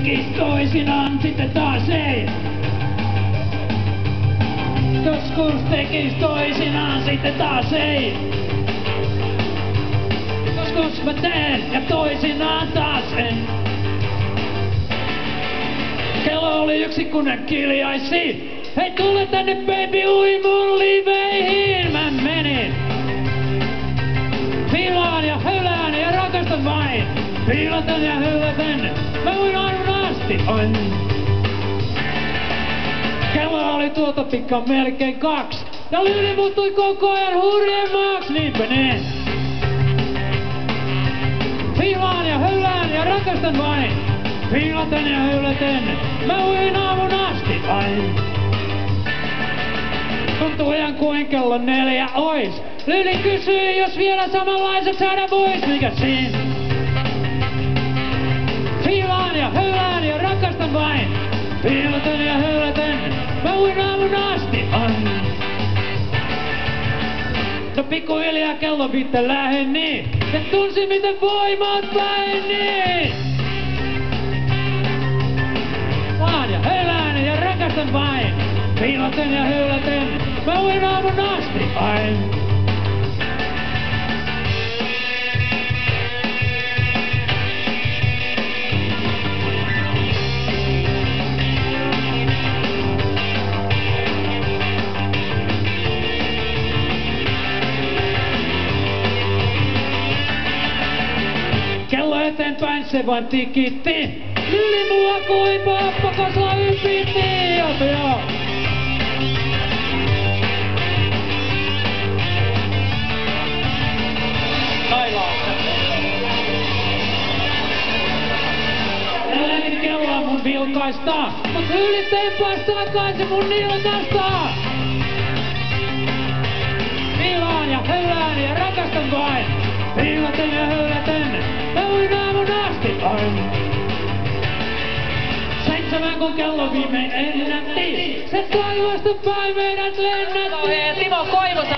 tekis toisinaan, sitten taas ei. Joskus tekis toisinaan, sitten taas ei. Joskus mä teen ja toisinaan taas en. Kello oli 1 kun ne kiljaisi. Hei tule tänne baby ui mun liveihin. Mä menin. Fiilaan ja hylään ja rakastan vain. Fiilaten ja hyläten. Mä uin aamun asti. On. Kello oli tuota pikka melkein 2. Ja lyli muuttui koko ajan hurjemmaksi. Niinpä niin. Fiilaan ja hylään ja rakastan vain. Fiilaten ja hyläten. Mä uin aamun asti. Ain. Tuntuu ihan kuin kello 4 ois. Lyli kysyi, jos vielä samanlaiset saada vois. Mikä siinä? Fiilaan ja hylään ja rakastan vain. Fiilaten ja hyläten. Mä uin aamun asti. Ain. No pikkuhiljaa kello 5 läheni. Ja tunsi miten voimat väheni. Vaan ja hylään ja rakastan vain. Fiilaten ja hyläten. Mä uin aamun asti. Ain. Kello eteenpäin se vain tikitti. Lyli mua kuin pappakosla ypitti. Joo. Älläkin kelloa mun vilkaista. Mut Lyli tempaas takaisin mun nilkasta. Fiilaan ja hylään ja rakastan vain. Fiilaten ja hyläten. Mä uin aamun asti. Ain. 7 kun kello viimein ennätti. Se taivaasta päin meidät lennätti. Timo Koivusalo.